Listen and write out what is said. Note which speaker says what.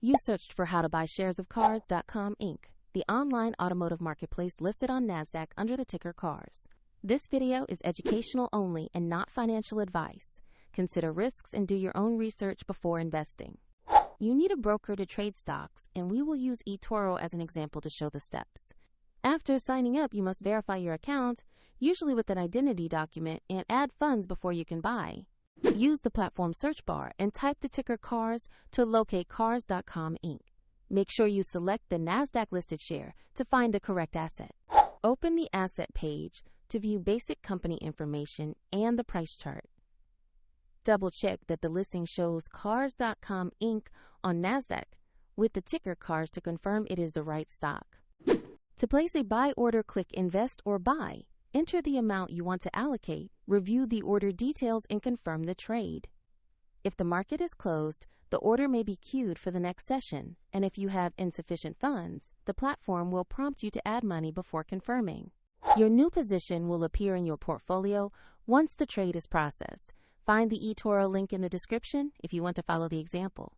Speaker 1: You searched for how to buy shares of Cars.com Inc., the online automotive marketplace listed on NASDAQ under the ticker CARS. This video is educational only and not financial advice. Consider risks and do your own research before investing. You need a broker to trade stocks, and we will use eToro as an example to show the steps. After signing up, you must verify your account, usually with an identity document, and add funds before you can buy. Use the platform search bar and type the ticker CARS to locate Cars.com Inc. Make sure you select the NASDAQ-listed share to find the correct asset. Open the asset page to view basic company information and the price chart. Double-check that the listing shows Cars.com Inc. on NASDAQ with the ticker CARS to confirm it is the right stock. To place a buy order, click Invest or Buy. Enter the amount you want to allocate, review the order details, and confirm the trade. If the market is closed, the order may be queued for the next session, and if you have insufficient funds, the platform will prompt you to add money before confirming. Your new position will appear in your portfolio once the trade is processed. Find the eToro link in the description if you want to follow the example.